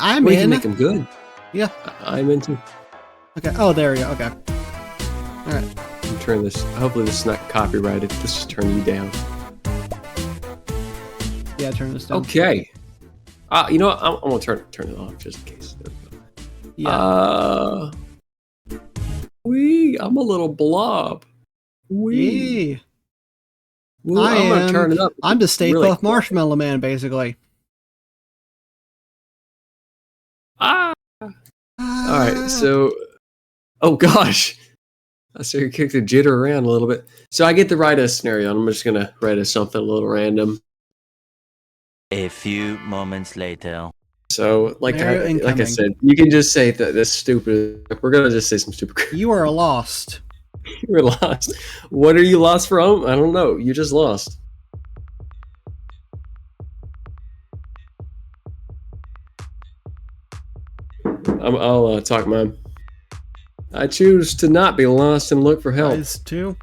I'm We in. can make them good. Yeah. I'm into. Okay. Oh, there we go. Okay. All right. Turn this. Hopefully, this is not copyrighted. Let's just turn you down. Yeah, turn this down. Okay. You know what? I'm gonna turn it off just in case. There we go. Yeah. I'm a little blob. Yee. I'm gonna turn it up. I'm the Stay really Puft Marshmallow Man, basically. All right. So, oh gosh, I saw you kick the jitter around a little bit. So I get to write a scenario. I'm just gonna write a something a little random. A few moments later. So, like I said, you can just say that this stupid. We're gonna just say some stupid. You are lost. You're lost. What are you lost from? I don't know. You just lost. I'll talk mine. I choose to not be lost and look for help. Guys, too.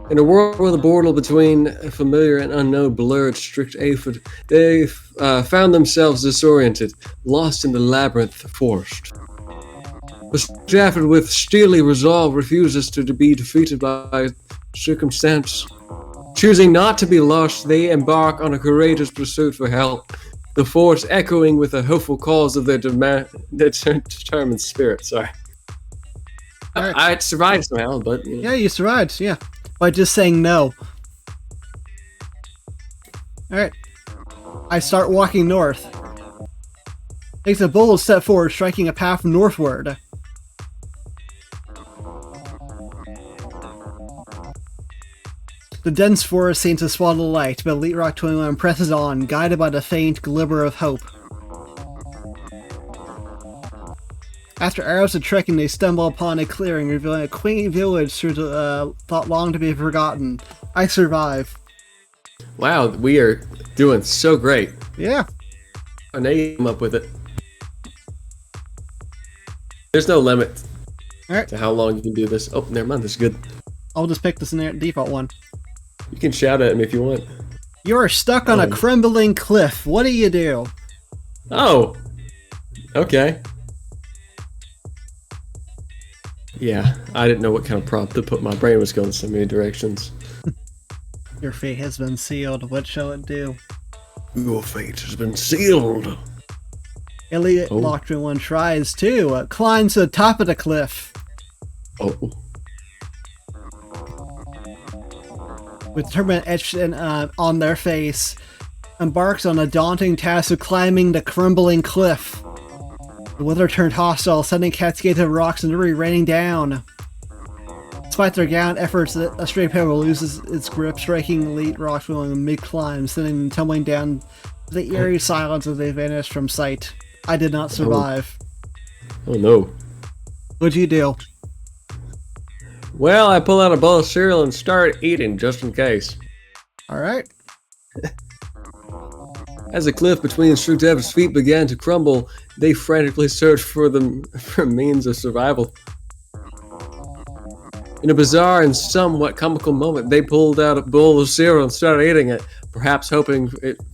In a world where the border between familiar and unknown blurred, strict aphid, they found themselves disoriented, lost in the labyrinth forest. But strict aphid with steely resolve refuses to be defeated by circumstance. Choosing not to be lost, they embark on a courageous pursuit for help, the force echoing with the hopeful calls of their determined spirit. Sorry. Right. I survived somehow, but... Yeah, you survived, yeah. By just saying no. Alright. I start walking north. Takes a bold step forward, striking a path northward. The dense forest seems to swallow the light, but Elite Rock 21 presses on, guided by the faint glimmer of hope. After hours of trekking, they stumble upon a clearing, revealing a quaint village thought long to be forgotten. I survive. Wow, we are doing so great. Yeah. I know you came up with it. There's no limit to how long you can do this. Oh, never mind, this is good. I'll just pick this default one. You can shout at me if you want. You are stuck on a crumbling cliff. What do you do? Oh. Okay. Yeah, I didn't know what kind of prompt to put. My brain was going so many directions. Your fate has been sealed. What shall it do? Your fate has been sealed. Elite Lock 21 tries to climb to the top of the cliff. Oh. With determination etched on their face, embarks on a daunting task of climbing the crumbling cliff. The weather turned hostile, sending cascades of rocks and debris raining down. Despite their gallant efforts, a stray pebble loses its grip, striking Elite Rock in mid-climb, sending them tumbling down to the eerie silence as they vanished from sight. I did not survive. Oh no. What'd you do? Well, I pull out a bowl of cereal and start eating just in case. Alright. As the cliff between Strict Aphid's feet began to crumble, they frantically searched for means of survival. In a bizarre and somewhat comical moment, they pulled out a bowl of cereal and started eating it, perhaps hoping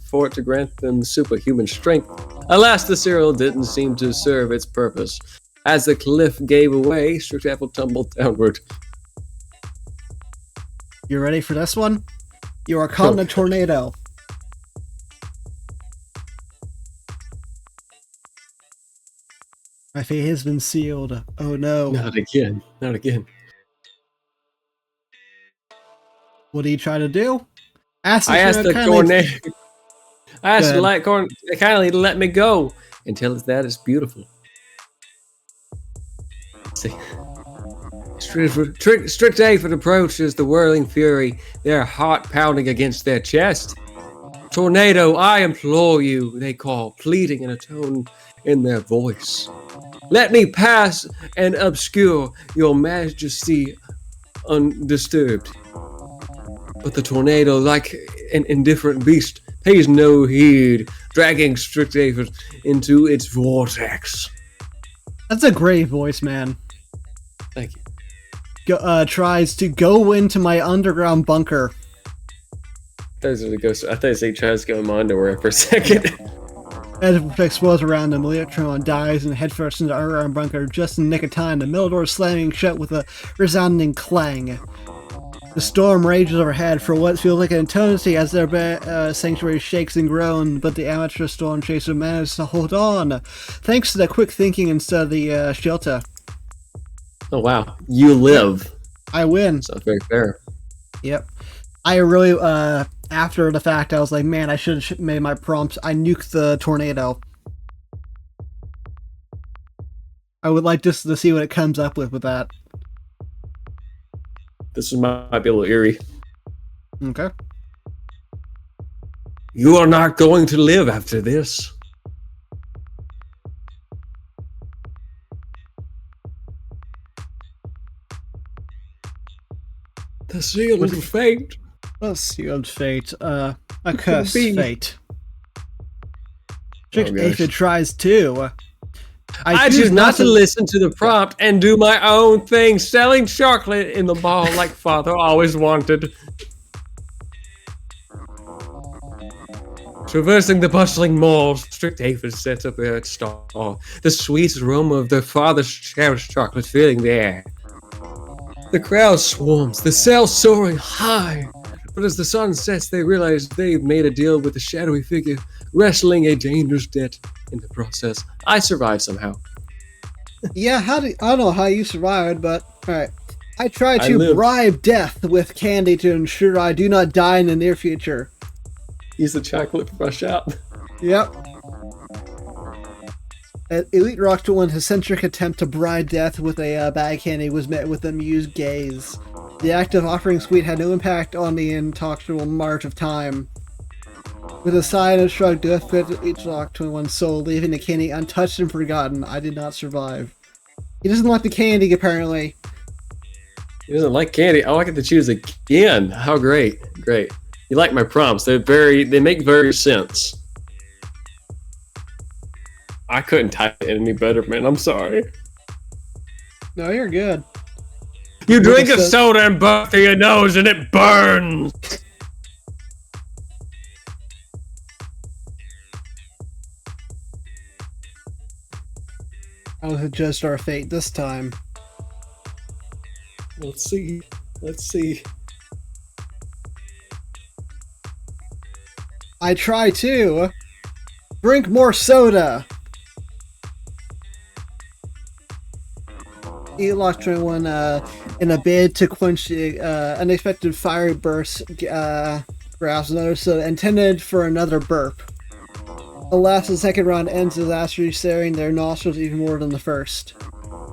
for it to grant them superhuman strength. Alas, the cereal didn't seem to serve its purpose. As the cliff gave away, Strict Aphid tumbled downward. You ready for this one? You are caught in a tornado. My fate has been sealed. Oh no. Not again. Not again. What do you try to do? I asked the tornado. I asked the light corn kindly to let me go until that is beautiful. See. Strict Aphid approaches the whirling fury, their heart pounding against their chest. Tornado, I implore you, they call, pleading in a tone in their voice. Let me pass and obscure your majesty undisturbed. But the tornado, like an indifferent beast, pays no heed, dragging Strict Aphid into its vortex. That's a great voice, man. Thank you. Tries to go into my underground bunker. thought he tries to go in my underwear for a second. As it explodes around him, Electron dives and headfirst into the underground bunker just in the nick of time, the middle door slamming shut with a resounding clang. The storm rages overhead for what feels like an eternity as their sanctuary shakes and groans, but the amateur storm chaser manages to hold on, thanks to the quick thinking instead of the shelter. Oh wow, you live. I win. That's not very fair. Yep. I really, after the fact, I was like, man, I should have made my prompts. I nuked the tornado. I would like just to see what it comes up with that. This might be a little eerie. Okay. You are not going to live after this. The sealed fate. A sealed fate. A cursed fate. Strict Aphid tries too. I choose not to listen to the prompt and do my own thing, selling chocolate in the mall like father always wanted. Traversing the bustling mall, Strict Aphid sets up their stall, the sweet aroma of their father's cherished chocolate filling the air. The crowd swarms, the sales soaring high, but as the sun sets, they realize they've made a deal with a shadowy figure, wrestling a dangerous debt in the process. I survived somehow. Yeah, I don't know how you survived, but alright. I tried to bribe death with candy to ensure I do not die in the near future. Use the chocolate for my shop. Yep. Elite Rocked One's eccentric attempt to bribe death with a bag of candy was met with amused gaze. The act of offering sweet had no impact on the intolerable march of time. With a sigh and a shrug, death fit each Rocked One's soul, leaving the candy untouched and forgotten. I did not survive. He doesn't like the candy, apparently. He doesn't like candy. Oh, I get to choose again. How great. Great. You like my prompts. They make very sense. I couldn't type it any better, man. I'm sorry. No, you're good. You drink a soda and burn through your nose and it burns! I'll adjust our fate this time. Let's see. Let's see. I try to drink more soda. Electron One, in a bid to quench the unexpected fiery burst, grabs another soda intended for another burp. Alas, the second round ends disastrously, staring their nostrils even more than the first.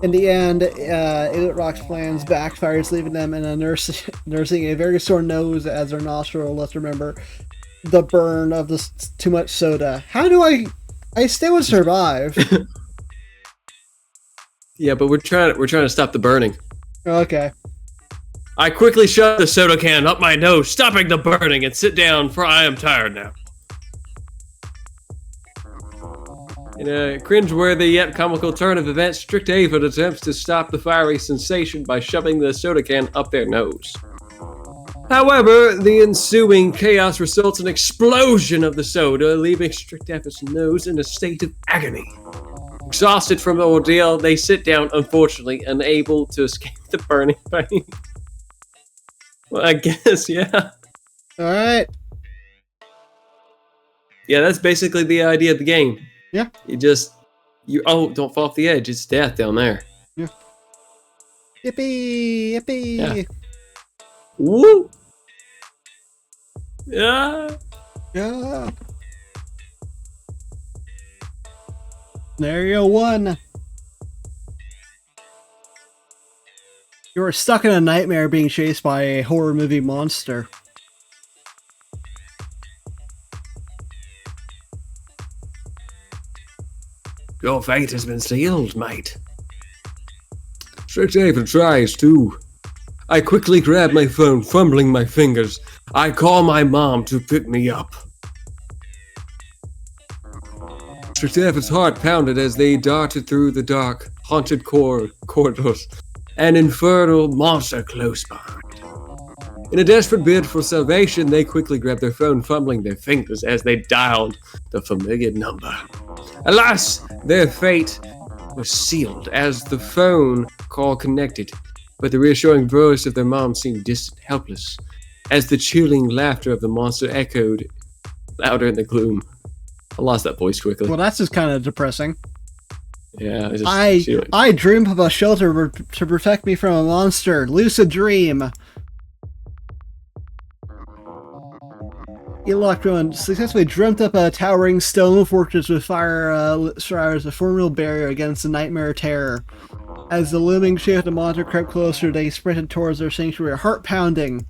In the end, Elite Rock's plans backfires, leaving them in a nursing a very sore nose as their nostril. Let's remember the burn of this too much soda. How do I still would survive? Yeah, but we're trying to stop the burning. Okay. I quickly shove the soda can up my nose, stopping the burning, and sit down, for I am tired now. In a cringeworthy yet comical turn of events, Strict Aphid attempts to stop the fiery sensation by shoving the soda can up their nose. However, the ensuing chaos results in an explosion of the soda, leaving Strict Aphid's nose in a state of agony. Exhausted from the ordeal, they sit down, unfortunately, unable to escape the burning pain. Well, I guess, yeah. Alright. Yeah, that's basically the idea of the game. Yeah. Don't fall off the edge. It's death down there. Yeah. Yippee! Yippee! Yeah. Woo! Yeah! Yeah! Scenario 1. You are stuck in a nightmare being chased by a horror movie monster. Your fate has been sealed, mate. Strict Aphid tries too. I quickly grab my phone, fumbling my fingers. I call my mom to pick me up. Strict Aphid's heart pounded as they darted through the dark, haunted corridors. An infernal monster close behind. In a desperate bid for salvation, they quickly grabbed their phone, fumbling their fingers as they dialed the familiar number. Alas, their fate was sealed as the phone call connected, but the reassuring voice of their mom seemed distant, helpless, as the chilling laughter of the monster echoed louder in the gloom. I lost that voice quickly. Well, that's just kind of depressing. Yeah, I dream of a shelter to protect me from a monster. Lucid dream. Electron successfully dreamt up a towering stone fortress with fire showers, a formidable barrier against the nightmare terror. As the looming shape of the monster crept closer, they sprinted towards their sanctuary, heart pounding.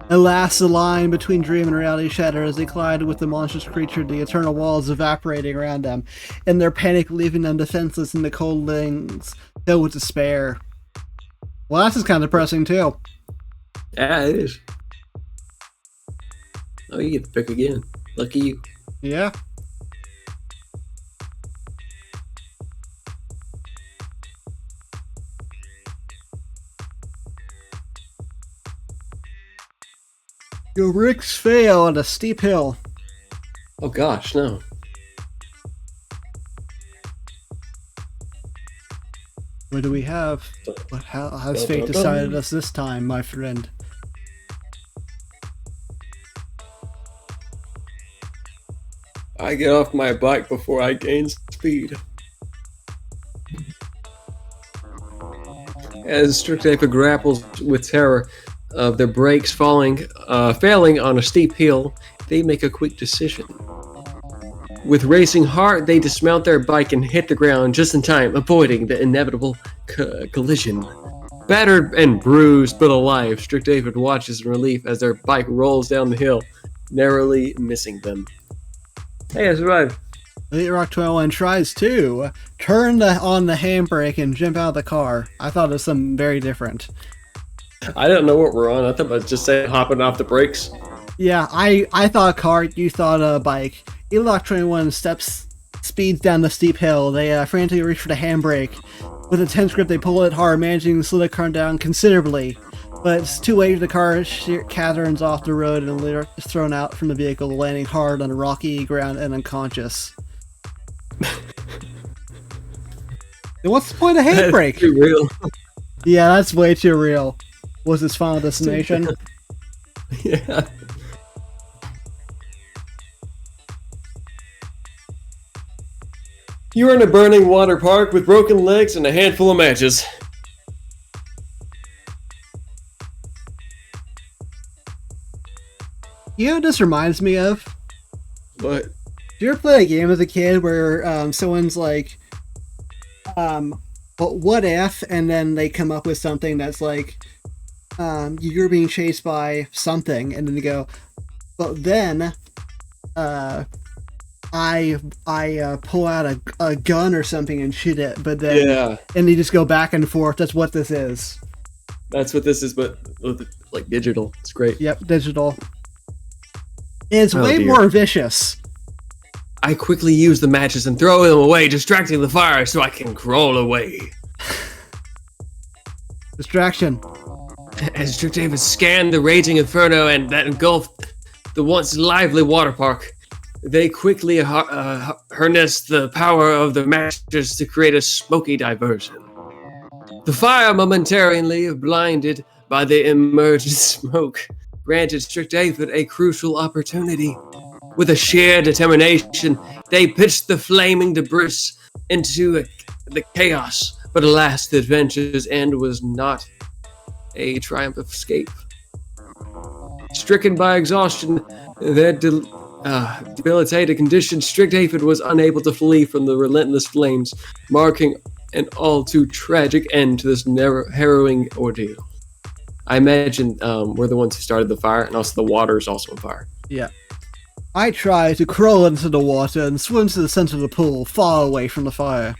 Alas, the line between dream and reality shattered as they collided with the monstrous creature, the eternal walls evaporating around them, and their panic leaving them defenseless in the cold lanes, filled with despair. Well, that's just kind of depressing, too. Yeah, it is. Oh, you get to pick again. Lucky you. Yeah. Your bricks fail on a steep hill. Oh gosh, no. What do we have? How has fate decided us this time, my friend? I get off my bike before I gain speed. As StrictlyGames grapples with terror of their brakes failing on a steep hill, they make a quick decision. With racing heart, they dismount their bike and hit the ground just in time, avoiding the inevitable collision. Battered and bruised but alive, StrictlyGames watches in relief as their bike rolls down the hill, narrowly missing them. Hey, I survived. Elite Rock 21 tries to turn on the handbrake and jump out of the car. I thought it was something very different. I don't know what we're on. I thought I was just saying hopping off the brakes. Yeah, I thought car, you thought a bike. Elite Rock 21 speeds down the steep hill. They frantically reach for the handbrake. With a tense grip, they pull it hard, managing to slow the car down considerably. But it's too late. The car catherines off the road and later is thrown out from the vehicle, landing hard on rocky ground and unconscious. And what's the point of handbrake? That's too real. Yeah, that's way too real. Was his final destination? Yeah. You're in a burning water park with broken legs and a handful of matches. You know what this reminds me of? What? Did you ever play a game as a kid where someone's like, what if, and then they come up with something that's like, you're being chased by something, and then they go, but then, I pull out a gun or something and shoot it, but then, Yeah. and they just go back and forth. That's what this is. That's what this is, but like digital. It's great. Yep, digital. And it's way dear. more vicious. I quickly use the matches and throw them away, distracting the fire so I can crawl away. Distraction. As StrictlyGames scanned the raging inferno and that engulfed the once lively water park, they quickly harnessed the power of the matches to create a smoky diversion. The fire, momentarily blinded by the emergent smoke, granted StrictlyGames a crucial opportunity. With a sheer determination, they pitched the flaming debris into the chaos. But alas, the adventure's end was not a triumph of escape. Stricken by exhaustion, their debilitated condition, StrictlyGames was unable to flee from the relentless flames, marking an all too tragic end to this harrowing ordeal. I imagine we're the ones who started the fire, and also the water is also on fire. Yeah. I try to crawl into the water and swim to the center of the pool, far away from the fire.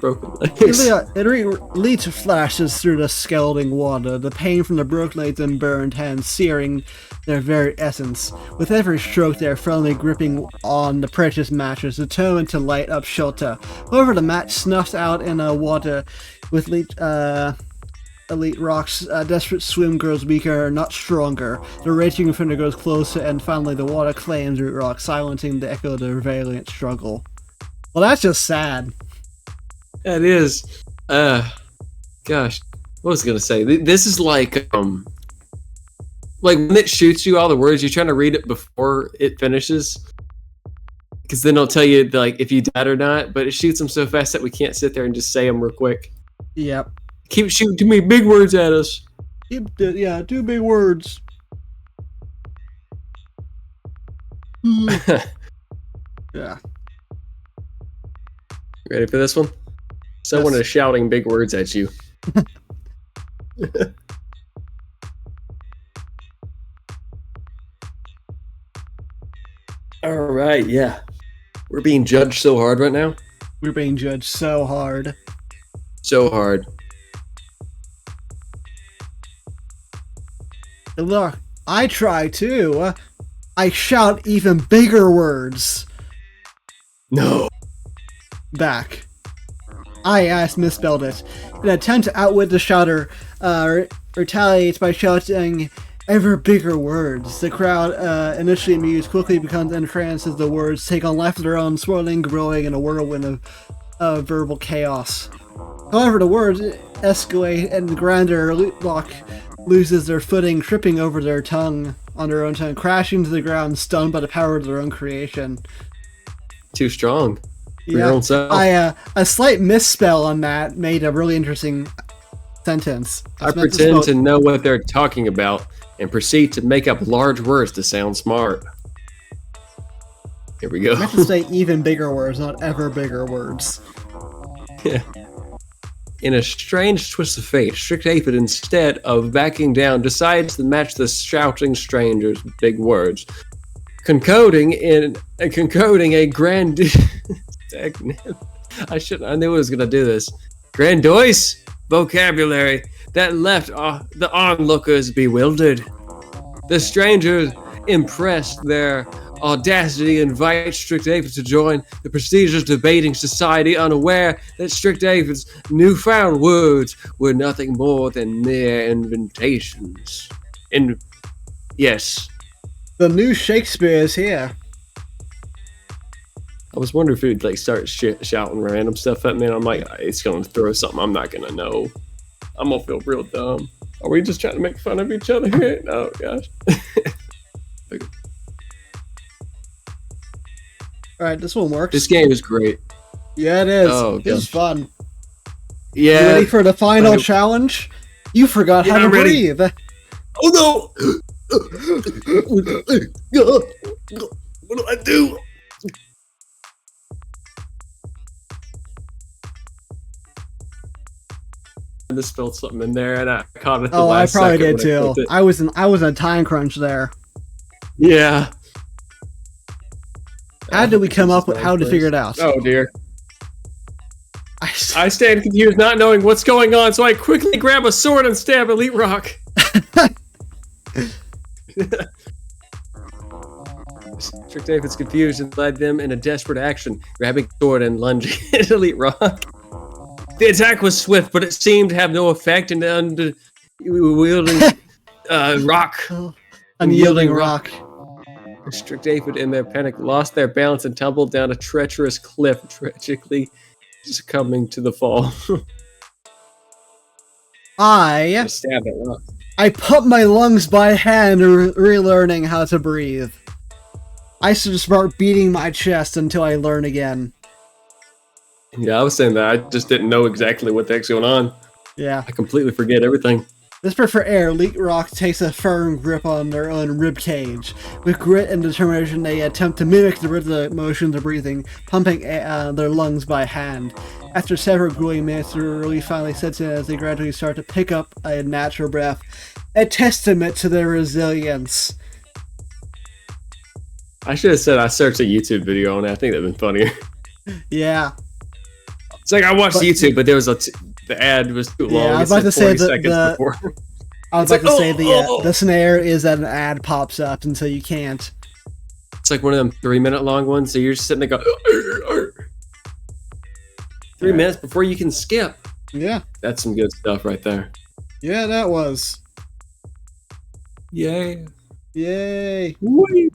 Broken legs. Elite flashes through the scalding water, the pain from the broken legs and burned hands searing their very essence. With every stroke, they are firmly gripping on the precious matches, determined to light up shelter. However, the match snuffs out in the water with Elite Rock's desperate swim grows weaker, not stronger. The raging thunder grows closer, and finally the water claims Elite Rock, silencing the echo of their valiant struggle. Well, that's just sad. That is. Gosh, what was I gonna say? This is like when it shoots you all the words, you're trying to read it before it finishes, because then it'll tell you like if you died or not. But it shoots them so fast that we can't sit there and just say them real quick. Yep. Keep shooting too many big words at us. Yeah, 2 big words. Yeah. Ready for this one? Someone is shouting big words at you. All right, yeah. We're being judged so hard right now. We're being judged so hard. So hard. And look, I try too. I shout even bigger words. No. Back. I misspelled it. In an attempt to outwit the shouter, retaliates by shouting ever bigger words. The crowd, initially amused, quickly becomes entranced as the words take on life of their own, swirling, growing in a whirlwind of verbal chaos. However, the words escalate, and the grander Lock loses their footing, tripping over their tongue, on their own tongue, crashing to the ground, stunned by the power of their own creation. Too strong. For Yeah, your own self. a slight misspell on that made a really interesting sentence. I pretend to know what they're talking about and proceed to make up large words to sound smart. Here we go. I meant to say even bigger words, not ever bigger words. Yeah. In a strange twist of fate, Strict Aphid, instead of backing down, decides to match the shouting stranger's big words, concocting a grand. I knew I was gonna do this. Grandiose vocabulary that left the onlookers bewildered. The strangers, impressed their audacity, invite Strict Aphid to join the prestigious debating society, unaware that Strict Aphid's newfound words were nothing more than mere inventations. Yes. The new Shakespeare is here. I was wondering if he'd like start shouting random stuff at me, and I'm like, it's gonna throw something I'm not gonna know. I'm gonna feel real dumb. Are we just trying to make fun of each other here? Oh gosh. Alright, this one works. This game is great. Yeah, it is. Oh, this is fun. Yeah. You ready for the final challenge? You forgot how to breathe. Oh no! What do I do? I just spilled something in there, and I caught it at the last second. I probably did too. I was in a time crunch there. Yeah. How did we come up with how to figure it out? Oh dear. I stand confused, not knowing what's going on, so I quickly grab a sword and stab Elite Rock. Strict Aphid's confused and led them in a desperate action, grabbing a sword and lunging at Elite Rock. The attack was swift, but it seemed to have no effect, and the unyielding rock. Strict Aphid, in their panic, lost their balance and tumbled down a treacherous cliff, tragically succumbing to the fall. I put my lungs by hand, relearning how to breathe. I should start beating my chest until I learn again. Yeah, I was saying that. I just didn't know exactly what the heck's going on. Yeah. I completely forget everything. Desperate for air, Elite Rock takes a firm grip on their own rib cage. With grit and determination, they attempt to mimic the rhythmic motions of breathing, pumping their lungs by hand. After several grueling minutes, the relief finally sets in as they gradually start to pick up a natural breath, a testament to their resilience. I should have said I searched a YouTube video on it. I think that'd been funnier. Yeah. It's like I watched YouTube, but there was the ad was too long. Yeah, I was about to say the snare is that an ad pops up, and so you can't. It's like one of them 3-minute long ones, so you're just sitting there going 3 minutes before you can skip. Yeah, that's some good stuff right there. Yeah, that was. Yay. Yay. Whee!